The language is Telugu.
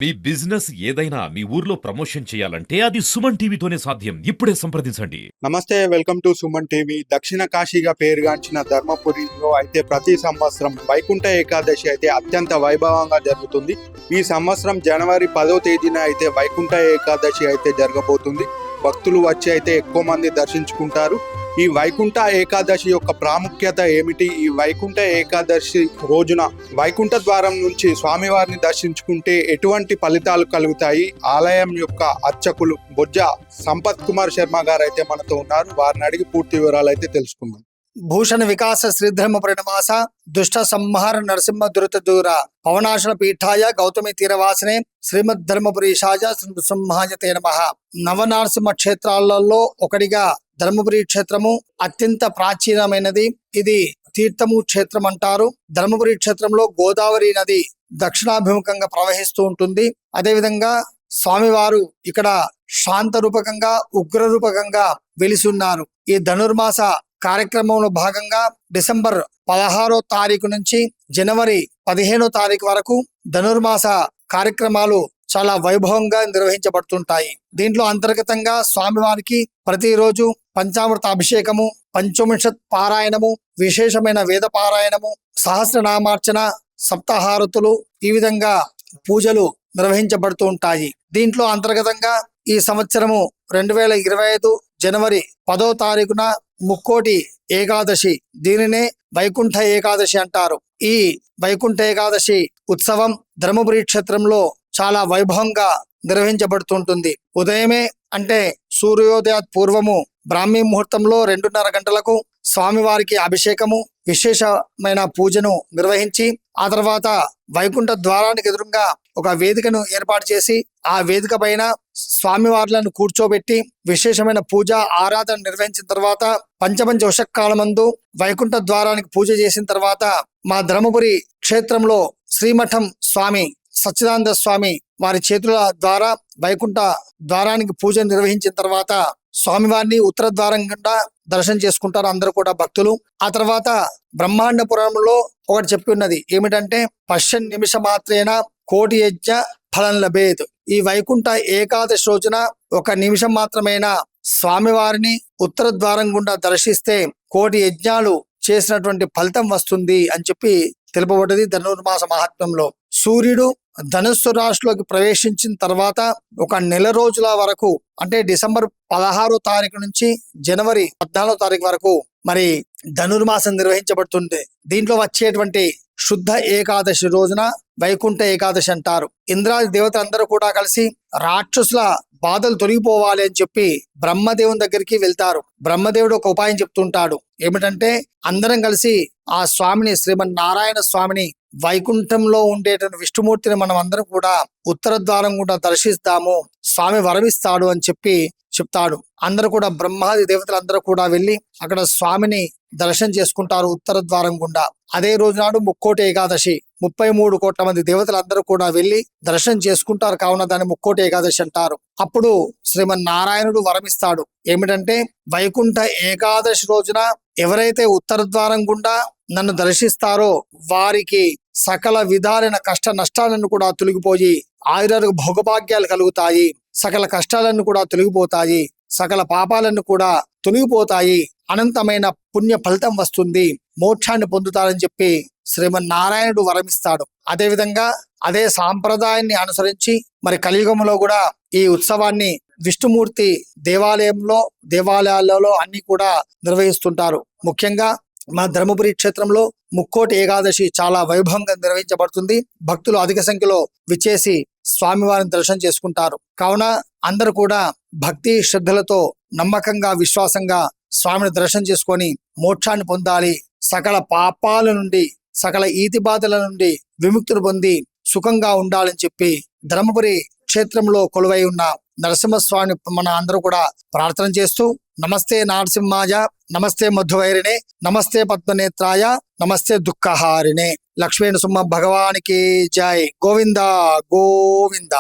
మీ బిజినెస్ ఏదైనా మీ ఊర్లో ప్రమోషన్ చేయాలంటే అది సుమన్ టీవీతోనే సాధ్యం. ఇప్పుడే సంప్రదించండి. నమస్తే, వెల్కమ్ టు సుమన్ టీవీ. దక్షిణ కాశీగా పేరుగాంచిన ధర్మపురిలో అయితే ప్రతి సంవత్సరం వైకుంఠ ఏకాదశి అయితే అత్యంత వైభవంగా జరుగుతుంది. ఈ సంవత్సరం జనవరి 10వ తేదీన అయితే వైకుంఠ ఏకాదశి అయితే జరగబోతుంది. భక్తులు వచ్చి అయితే ఎక్కువ మంది దర్శించుకుంటారు. ఈ వైకుంఠ ఏకాదశి యొక్క ప్రాముఖ్యత ఏమిటి? ఈ వైకుంఠ ఏకాదశి రోజున వైకుంఠ ద్వారం నుంచి స్వామివారిని దర్శించుకుంటే ఎటువంటి ఫలితాలు కలుగుతాయి? ఆలయం యొక్క అర్చకులు బొజ్జ సంపత్ కుమార్ శర్మ గారు అయితే మనతో ఉన్నారు. వారిని అడిగి పూర్తి వివరాలు అయితే తెలుసుకుందాం. భూషణ వికాస శ్రీధర్మ పరిణమాస దుష్ట సంహార నరసింహ దురిత దూర పవనాశన పీఠాయ గౌతమి తీరవాసనే శ్రీమద్ ధర్మపురీషాయ సింహాయ తే నమః. నవనరసింహ క్షేత్రాలలో ఒకటిగా ధర్మపురి క్షేత్రము అత్యంత ప్రాచీనమైనది. ఇది తీర్థము క్షేత్రం అంటారు. ధర్మపురి క్షేత్రంలో గోదావరి నది దక్షిణాభిముఖంగా ప్రవహిస్తూ ఉంటుంది. అదేవిధంగా స్వామివారు ఇక్కడ శాంత రూపకంగా ఉగ్ర రూపకంగా వెలిసి ఉన్నారు. ఈ ధనుర్మాస కార్యక్రమంలో భాగంగా డిసెంబర్ 16వ తారీఖు నుంచి జనవరి 15వ తారీఖు వరకు ధనుర్మాస కార్యక్రమాలు చాలా వైభవంగా నిర్వహించబడుతుంటాయి. దీంట్లో అంతర్గతంగా స్వామివారికి ప్రతిరోజు పంచామృత అభిషేకము, పంచవింశత్ పారాయణము, విశేషమైన వేద పారాయణము, సహస్రనామార్చన, సప్తహారతులు, ఈ విధంగా పూజలు నిర్వహించబడుతూ ఉంటాయి. దీంట్లో అంతర్గతంగా ఈ సంవత్సరము 2025 జనవరి 10వ తారీఖున ముక్కోటి ఏకాదశి, దీనినే వైకుంఠ ఏకాదశి అంటారు. ఈ వైకుంఠ ఏకాదశి ఉత్సవం ధర్మపురి క్షేత్రంలో చాలా వైభవంగా నిర్వహించబడుతుంటుంది. ఉదయమే అంటే సూర్యోదయ పూర్వము బ్రాహ్మీ ముహూర్తంలో 2:30 గంటలకు స్వామివారికి అభిషేకము, విశేషమైన పూజను నిర్వహించి ఆ తర్వాత వైకుంఠ ద్వారానికి ఎదురుగా ఒక వేదికను ఏర్పాటు చేసి ఆ వేదిక పైన స్వామివార్లను కూర్చోబెట్టి విశేషమైన పూజ ఆరాధన నిర్వహించిన తర్వాత పంచపంచ వశకాలమందు వైకుంఠ ద్వారానికి పూజ చేసిన తర్వాత మా ధర్మపురి క్షేత్రంలో శ్రీమఠం స్వామి సచ్చిదానంద స్వామి వారి చేతుల ద్వారా వైకుంఠ ద్వారానికి పూజ నిర్వహించిన తర్వాత స్వామివారిని ఉత్తర ద్వారం గుండా దర్శనం చేసుకుంటారు అందరూ కూడా భక్తులు. ఆ తర్వాత బ్రహ్మాండ పురాణంలో ఒకటి చెప్పి ఉన్నది ఏమిటంటే పశ్చన్ నిమిష మాత్రేన కోటి యజ్ఞ ఫలం లభేత్. ఈ వైకుంఠ ఏకాదశి రోజున ఒక నిమిషం మాత్రమేనా స్వామివారిని ఉత్తర ద్వారం గుండా దర్శిస్తే కోటి యజ్ఞాలు చేసినటువంటి ఫలితం వస్తుంది అని చెప్పి తెలుపబడ్డది ధనుర్మాస మహాత్మ్యంలో. సూర్యుడు ధనుస్సు రాశిలోకి ప్రవేశించిన తర్వాత ఒక నెల రోజుల వరకు అంటే డిసెంబర్ 16వ తారీఖు నుంచి జనవరి 14వ తారీఖు వరకు మరి ధనుర్మాసం నిర్వహించబడుతుంది. దీంట్లో వచ్చేటువంటి శుద్ధ ఏకాదశి రోజున వైకుంఠ ఏకాదశి అంటారు. ఇంద్రాది దేవతలందరూ కూడా కలిసి రాక్షసుల బాధలు తొలగిపోవాలి అని చెప్పి బ్రహ్మదేవుని దగ్గరికి వెళ్తారు. బ్రహ్మదేవుడు ఒక ఉపాయం చెప్తుంటాడు. ఏమిటంటే అందరం కలిసి ఆ స్వామిని శ్రీమన్నారాయణ స్వామిని వైకుంఠంలో ఉండేటువంటి విష్ణుమూర్తిని మనం అందరం కూడా ఉత్తర ద్వారం కూడా దర్శిస్తాము, స్వామి వరమిస్తాడు అని చెప్పి చెప్తాడు. అందరూ కూడా బ్రహ్మాది దేవతలందరూ కూడా వెళ్ళి అక్కడ స్వామిని దర్శనం చేసుకుంటారు ఉత్తర ద్వారం గుండా. అదే రోజు నాడు ముక్కోటి ఏకాదశి 33 కోట్ల మంది దేవతలందరూ కూడా వెళ్ళి దర్శనం చేసుకుంటారు. కావున దాన్ని ముక్కోటి ఏకాదశి అంటారు. అప్పుడు శ్రీమన్నారాయణుడు వరమిస్తాడు. ఏమిటంటే వైకుంఠ ఏకాదశి రోజున ఎవరైతే ఉత్తర ద్వారం గుండా నన్ను దర్శిస్తారో వారికి సకల విధాలైన కష్ట నష్టాలను కూడా తొలగిపోయి ఆయురాలకు భోగభాగ్యాలు కలుగుతాయి, సకల కష్టాలను కూడా తొలగిపోతాయి, సకల పాపాలను కూడా తొలగిపోతాయి, అనంతమైన పుణ్య ఫలితం వస్తుంది, మోక్షాన్ని పొందుతారని చెప్పి శ్రీమన్నారాయణుడు వరమిస్తాడు. అదేవిధంగా అదే సాంప్రదాయాన్ని అనుసరించి మరి కలియుగంలో కూడా ఈ ఉత్సవాన్ని విష్ణుమూర్తి దేవాలయాలలో అన్ని కూడా నిర్వహిస్తుంటారు. ముఖ్యంగా మా ధర్మపురి క్షేత్రంలో ముక్కోటి ఏకాదశి చాలా వైభవంగా నిర్వహించబడుతుంది. భక్తులు అధిక సంఖ్యలో విచ్చేసి స్వామివారిని దర్శనం చేసుకుంటారు. కావున అందరూ కూడా భక్తి శ్రద్ధలతో నమ్మకంగా విశ్వాసంగా స్వామిని దర్శనం చేసుకొని మోక్షాన్ని పొందాలి, సకల పాపాల నుండి సకల ఈతి బాధల నుండి విముక్తులు పొంది సుఖంగా ఉండాలని చెప్పి ధర్మపురి క్షేత్రంలో కొలువై ఉన్న నరసింహస్వామి మన అందరూ కూడా ప్రార్థన చేస్తూ నమస్తే నారసింహాయ, నమస్తే మధువైరిణే, నమస్తే పద్మనేత్రాయ, నమస్తే దుఃఖహారిణే. లక్ష్మీ నరసింహ భగవానికి జై. గోవింద గోవింద.